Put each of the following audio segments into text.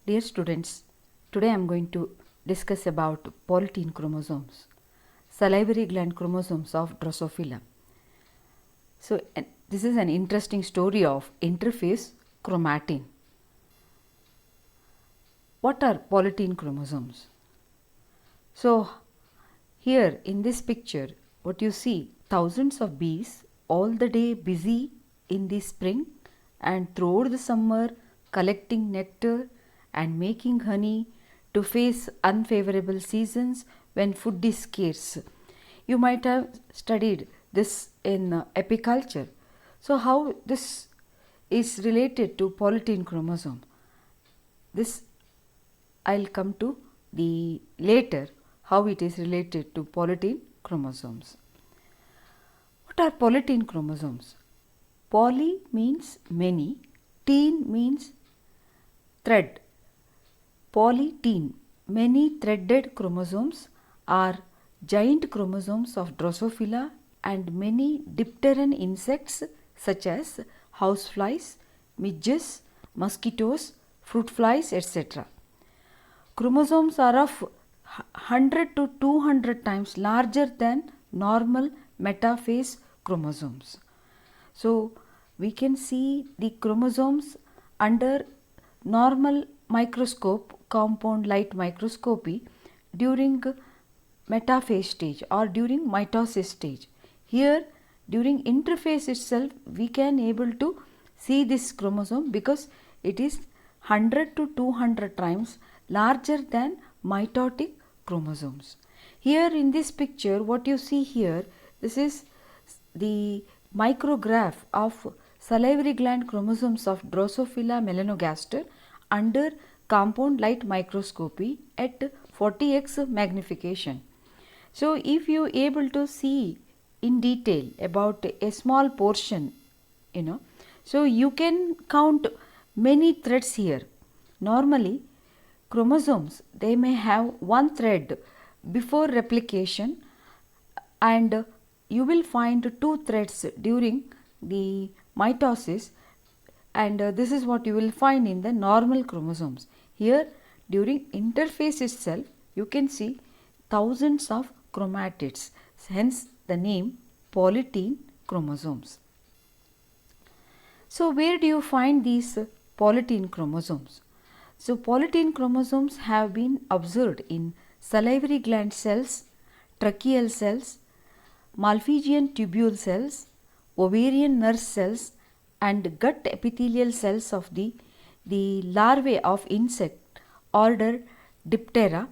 Dear students, today I am going to discuss about polytene chromosomes, salivary gland chromosomes of Drosophila. So, this is an interesting story of interphase chromatin. What are polytene chromosomes? So, here in this picture, what you see, thousands of bees all the day busy in the spring and throughout the summer collecting nectar and making honey to face unfavorable seasons when food is scarce. You might have studied this in apiculture. So, how this is related to polytene chromosome? This I will come to the later how it is related to polytene chromosomes. What are polytene chromosomes? Poly means many, teen means thread. Polytene, many threaded chromosomes, are giant chromosomes of Drosophila and many dipteran insects such as houseflies, midges, mosquitoes, fruit flies, etc. Chromosomes are of 100 to 200 times larger than normal metaphase chromosomes. So, we can see the chromosomes under normal microscope, compound light microscopy during metaphase stage or during mitosis stage. Here during interphase itself we can able to see this chromosome because it is 100 to 200 times larger than mitotic chromosomes. Here in this picture what you see here, this is the micrograph of salivary gland chromosomes of Drosophila melanogaster under compound light microscopy at 40x magnification. So, if you able to see in detail about a small portion, so you can count many threads here. Normally chromosomes, they may have one thread before replication and you will find two threads during the mitosis, and this is what you will find in the normal chromosomes. Here during interphase itself you can see thousands of chromatids, hence the name polytene chromosomes. So, where do you find these polytene chromosomes? So, polytene chromosomes have been observed in salivary gland cells, tracheal cells, Malpighian tubule cells, ovarian nurse cells and gut epithelial cells of the larvae of insect order Diptera,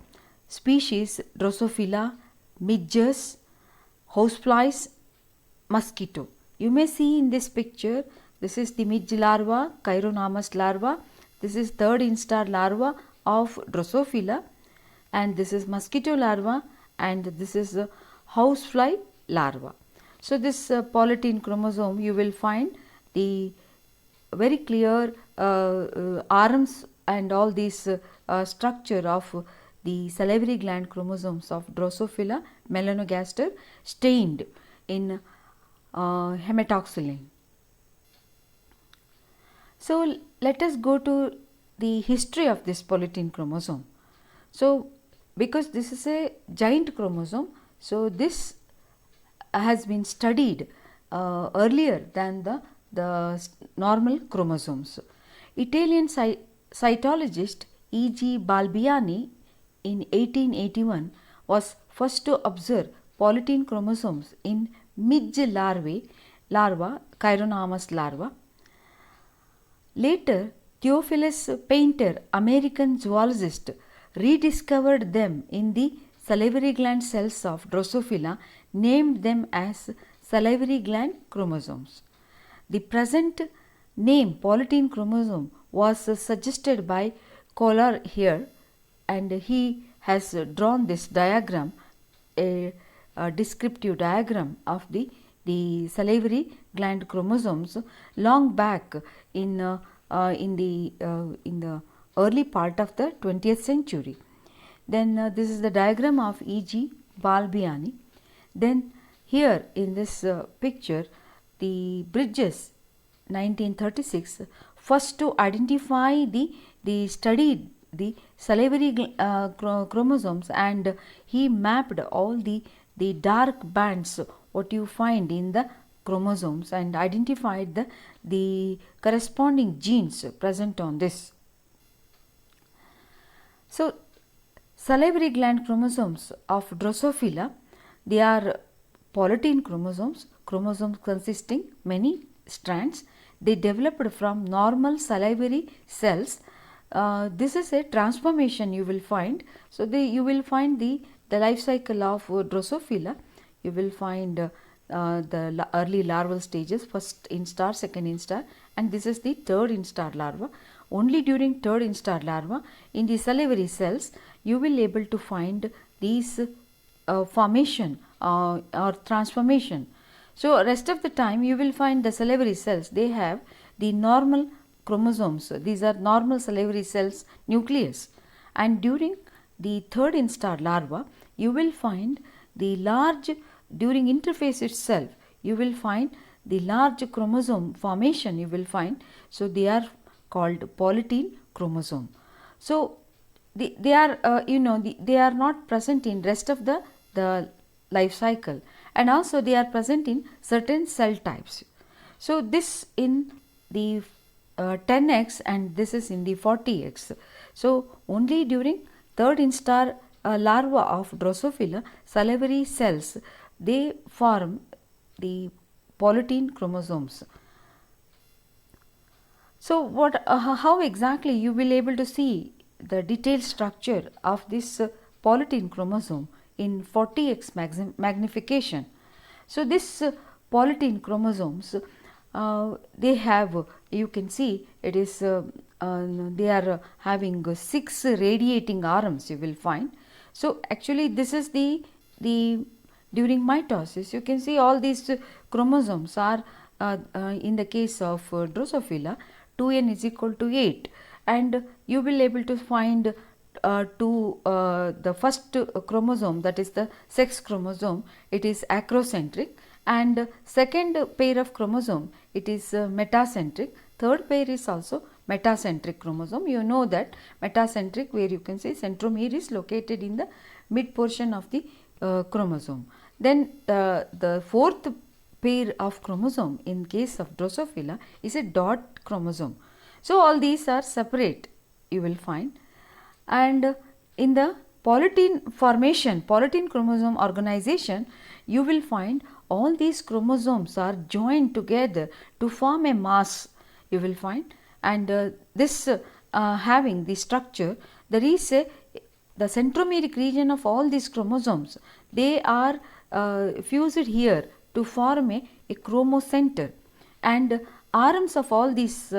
species Drosophila, midges, houseflies, mosquito. You may see in this picture, this is the midge larva, Chironomus larva, this is third instar larva of Drosophila, and this is mosquito larva, and this is a housefly larva. So, this polytene chromosome you will find the very clear arms and all these structure of the salivary gland chromosomes of Drosophila melanogaster stained in hematoxylin. So, let us go to the history of this polytene chromosome. So, because this is a giant chromosome, so this has been studied earlier than the normal chromosomes. Italian cytologist E.G. Balbiani in 1881 was first to observe polytene chromosomes in midge larva, Chironomus larva. Later, Theophilus Painter, American zoologist, rediscovered them in the salivary gland cells of Drosophila, named them as salivary gland chromosomes. The present name polytene chromosome was suggested by Koller here, and he has drawn this diagram, a descriptive diagram of the salivary gland chromosomes long back in the early part of the 20th century. Then this is the diagram of E.G. Balbiani. Then here in this picture, the Bridges 1936 first to identify the studied the salivary chromosomes, and he mapped all the dark bands what you find in the chromosomes and identified the corresponding genes present on this. So, salivary gland chromosomes of Drosophila, they are polytene chromosomes consisting many strands. They developed from normal salivary cells. This is a transformation you will find. So, you will find the life cycle of Drosophila. You will find the early larval stages, first instar, second instar, and this is the third instar larva. Only during third instar larva in the salivary cells you will able to find these formation or transformation. So, rest of the time you will find the salivary cells, they have the normal chromosomes. These are normal salivary cells nucleus, and during the third instar larva you will find the large, during interphase itself you will find the large chromosome formation you will find. So, they are called polytene chromosome. So, they are they are not present in rest of the life cycle, and also they are present in certain cell types. So, this in the 10x and this is in the 40x. So, only during third instar larva of Drosophila, salivary cells, they form the polytene chromosomes. So, how exactly you will able to see the detailed structure of this polytene chromosome in 40x magnification. So, this polytene chromosomes, they have, you can see it is they are having 6 radiating arms you will find. So, actually this is the during mitosis you can see all these chromosomes are in the case of Drosophila 2n is equal to 8, and you will able to find the first chromosome, that is the sex chromosome, it is acrocentric, and second pair of chromosome it is metacentric, third pair is also metacentric chromosome. You know that metacentric, where you can say centromere is located in the mid portion of the chromosome. Then the fourth pair of chromosome in case of Drosophila is a dot chromosome. So, all these are separate you will find, and in the polytene formation, polytene chromosome organization, you will find all these chromosomes are joined together to form a mass you will find, and this having the structure, there is a the centromeric region of all these chromosomes, they are fused here to form a chromocenter, and arms of all these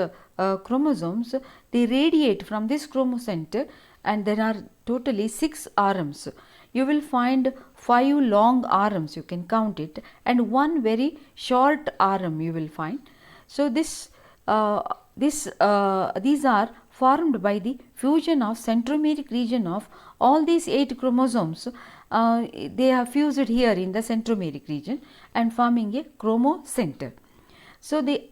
chromosomes, they radiate from this chromocenter, and there are totally 6 arms. You will find 5 long arms, you can count it, and 1 very short arm you will find. So, these are formed by the fusion of centromeric region of all these 8 chromosomes. They are fused here in the centromeric region and forming a chromocenter. So, the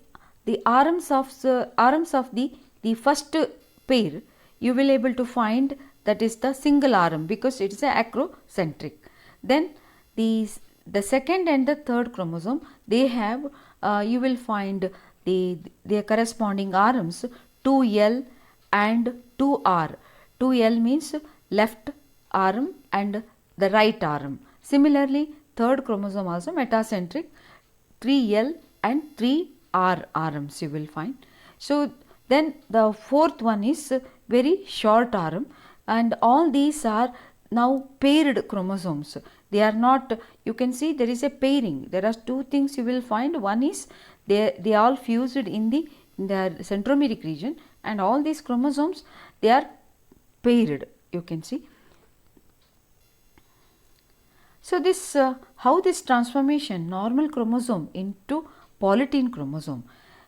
arms of the first pair you will able to find, that is the single arm, because it is a acrocentric. Then the second and the third chromosome, they have you will find their corresponding arms 2L and 2R. 2L means left arm and the right arm. Similarly, third chromosome also metacentric, 3L and 3R arms you will find. So, then the fourth one is very short arm, and all these are now paired chromosomes. They are not, you can see there is a pairing. There are 2 things you will find. One is they all fused in the centromeric region, and all these chromosomes, they are paired, you can see. So, this how this transformation normal chromosome into polytene chromosome.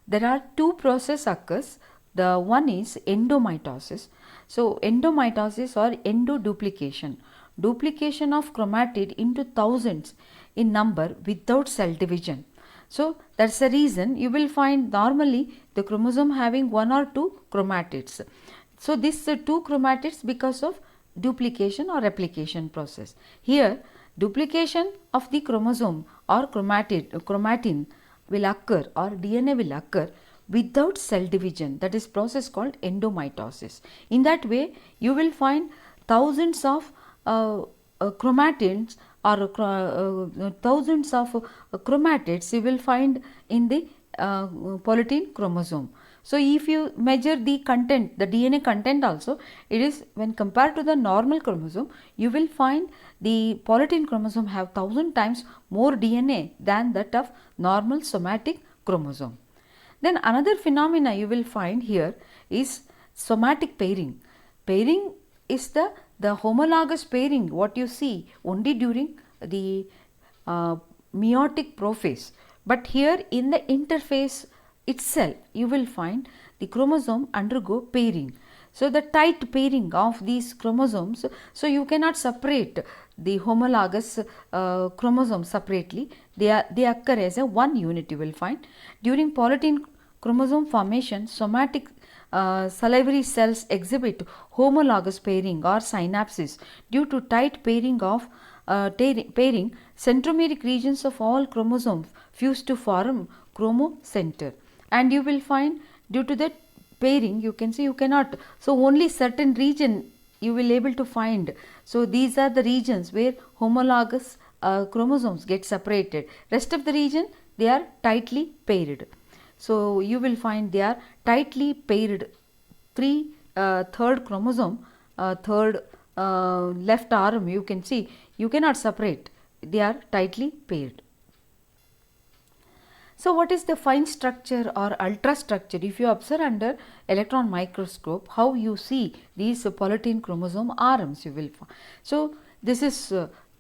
There are 2 process occurs. The one is endomitosis. So, endomitosis or endoduplication, duplication of chromatid into thousands in number without cell division. So, that is the reason you will find normally the chromosome having 1 or 2 chromatids. So these two chromatids because of duplication or replication process. Here duplication of the chromosome or chromatin will occur or DNA will occur without cell division, that is process called endomitosis. In that way you will find thousands of chromatins or thousands of chromatids you will find in the polytene chromosome. So if you measure the content, the DNA content also, it is when compared to the normal chromosome, you will find the polytene chromosome have 1000 times more DNA than that of normal somatic chromosome. Then another phenomena you will find here is somatic pairing. Pairing is the homologous pairing what you see only during the meiotic prophase, but here in the interphase itself you will find the chromosome undergo pairing. So the tight pairing of these chromosomes, so you cannot separate the homologous chromosome separately, they occur as a one unit you will find. During polytene chromosome formation, somatic salivary cells exhibit homologous pairing or synapses due to tight pairing of centromeric regions of all chromosomes fuse to form chromocenter, and you will find due to that pairing you can see you cannot, so only certain region you will able to find. So these are the regions where homologous chromosomes get separated, rest of the region they are tightly paired. So you will find they are tightly paired. Third chromosome, third left arm you can see you cannot separate, they are tightly paired. So what is the fine structure or ultrastructure? If you observe under electron microscope how you see these polytene chromosome arms you will find. So this is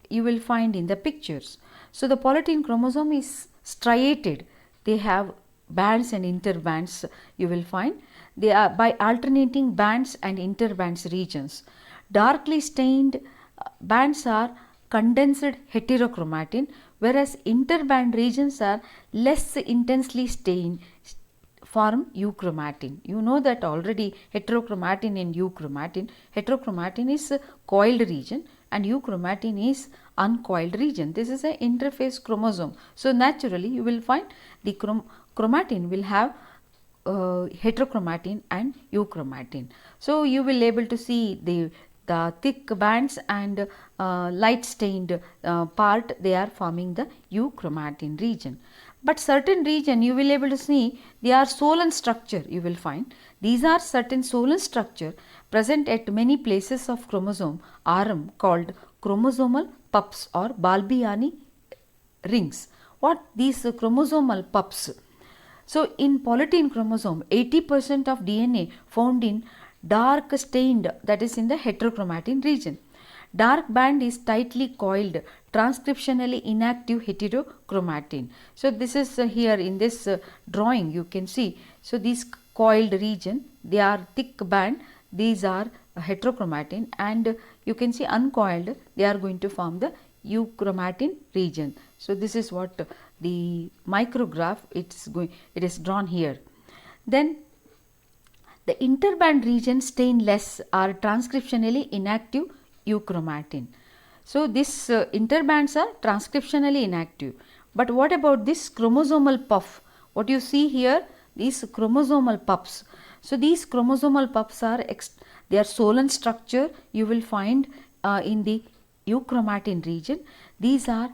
you will find in the pictures. So the polytene chromosome is striated, they have bands and interbands you will find, they are by alternating bands and interbands regions. Darkly stained bands are condensed heterochromatin, whereas interband regions are less intensely stained, form euchromatin. You know that already, heterochromatin and euchromatin. Heterochromatin is a coiled region and euchromatin is uncoiled region. This is an interphase chromosome. So naturally you will find the chromatin will have heterochromatin and euchromatin. So you will able to see the thick bands and light stained part, they are forming the euchromatin region. But certain region you will able to see they are Solon structure you will find. These are certain Solon structure present at many places of chromosome arm called chromosomal pups or Balbiani rings. What these chromosomal pups? So in polytene chromosome 80% of DNA found in dark stained, that is in the heterochromatin region. Dark band is tightly coiled, transcriptionally inactive heterochromatin. So this is here in this drawing you can see. So this coiled region, they are thick band, these are heterochromatin, and you can see uncoiled, they are going to form the euchromatin region. So this is what the micrograph it is drawn here. Then the interband region stain less are transcriptionally inactive euchromatin. So this interbands are transcriptionally inactive. But what about this chromosomal puff? What you see here, these chromosomal puffs. So these chromosomal puffs are they are Solon structure you will find in the euchromatin region. These are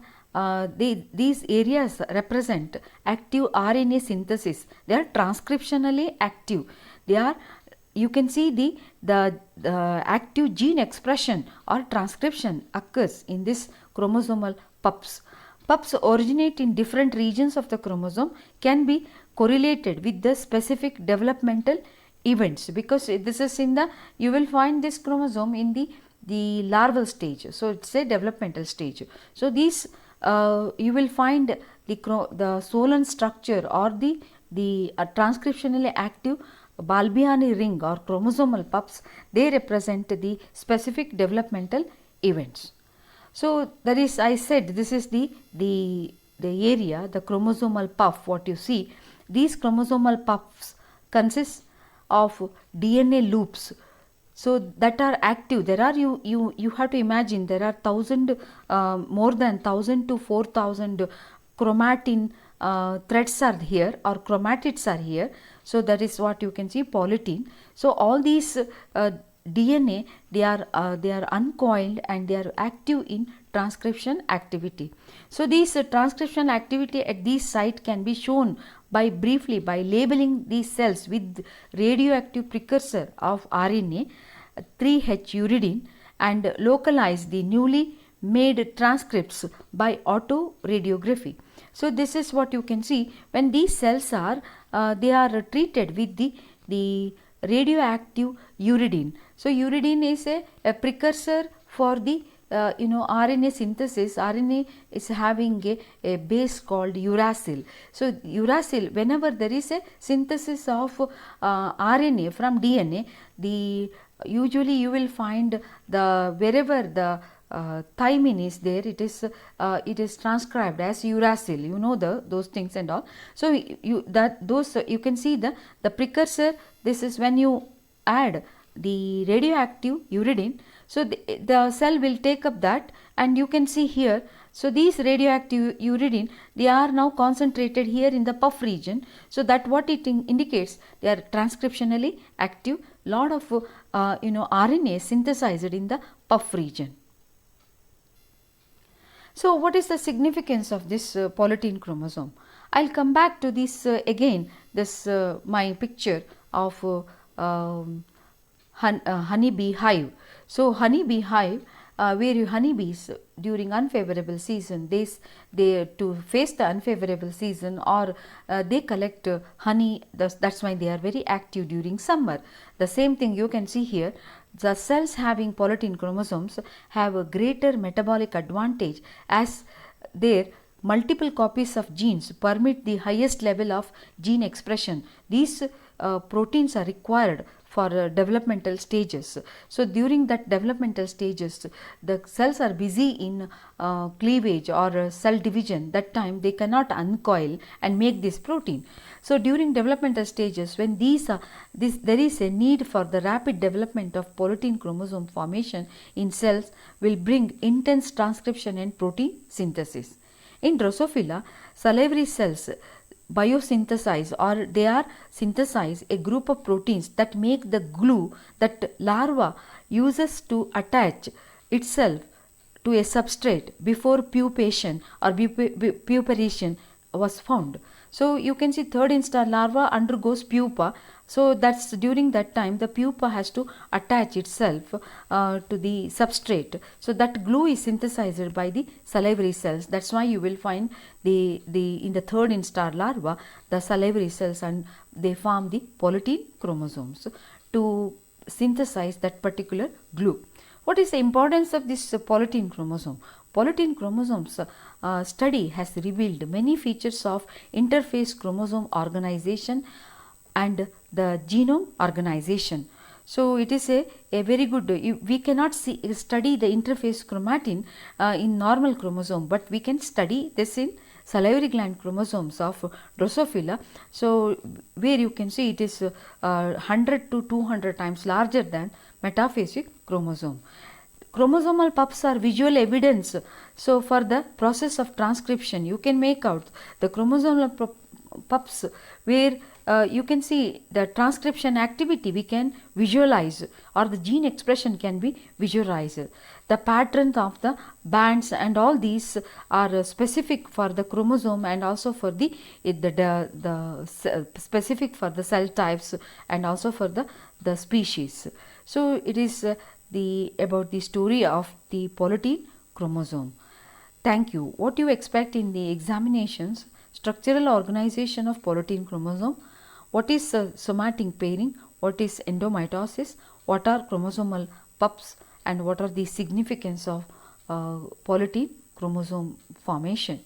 these areas represent active RNA synthesis. They are transcriptionally active. They are, you can see the active gene expression or transcription occurs in this chromosomal pups. Pups originate in different regions of the chromosome, can be correlated with the specific developmental events, because this is in the, you will find this chromosome in the larval stage. So it's a developmental stage. So these you will find the Solon structure or the transcriptionally active Balbiani ring or chromosomal puffs, they represent the specific developmental events. So that is, I said, this is the area, the chromosomal puff what you see. These chromosomal puffs consist of DNA loops. so that are active. There are you have to imagine there are more than 1000 to 4000 chromatin threads are here, or chromatids are here. So that is what you can see, polytene. So all these DNA, they are uncoiled and they are active in transcription activity. So these transcription activity at this site can be shown by briefly by labeling these cells with radioactive precursor of RNA 3H uridine and localize the newly made transcripts by autoradiography. So this is what you can see when these cells are they are treated with the radioactive uridine. So uridine is a precursor for the RNA synthesis. RNA is having a base called uracil. So uracil, whenever there is a synthesis of RNA from DNA, usually you will find wherever the thymine is there, it is transcribed as uracil. You know those things and all. So you can see the precursor. This is when you add the radioactive uridine. So the cell will take up that, and you can see here. So these radioactive uridine, they are now concentrated here in the puff region. So that what it indicates, they are transcriptionally active. Lot of RNA synthesized in the puff region. So what is the significance of this polytene chromosome? I'll come back to this again, this my picture of honeybee hive. So honeybee hive, where honeybees during unfavorable season, they to face the unfavorable season, or they collect honey. That's why they are very active during summer. The same thing you can see here. The cells having polytene chromosomes have a greater metabolic advantage, as their multiple copies of genes permit the highest level of gene expression. These proteins are required for developmental stages. So during that developmental stages, the cells are busy in cleavage or cell division. That time they cannot uncoil and make this protein. So during developmental stages, when there is a need for the rapid development of polytene chromosome formation in cells, will bring intense transcription and protein synthesis. In Drosophila, salivary cells biosynthesize, or they are synthesize a group of proteins that make the glue that larva uses to attach itself to a substrate before pupation or pupation was found. So you can see third instar larva undergoes pupa. So that's during that time the pupa has to attach itself to the substrate. So that glue is synthesized by the salivary cells. That's why you will find in the third instar larva the salivary cells, and they form the polytene chromosomes to synthesize that particular glue. What is the importance of this polytene chromosome? Polytene chromosomes study has revealed many features of interphase chromosome organization and the genome organization. So it is a very good, we cannot study the interphase chromatin in normal chromosome, but we can study this in salivary gland chromosomes of Drosophila. So where you can see it is 100 to 200 times larger than metaphasic chromosome. Chromosomal puffs are visual evidence. So for the process of transcription, you can make out the chromosomal puffs where you can see the transcription activity we can visualize, or the gene expression can be visualized. The patterns of the bands and all these are specific for the chromosome, and also for the specific for the cell types, and also for the species. So it is about the story of the polytene chromosome. Thank you. What you expect in the examinations? Structural organization of polytene chromosome. What is somatic pairing? What is endomitosis? What are chromosomal puffs? And what are the significance of polytene chromosome formation?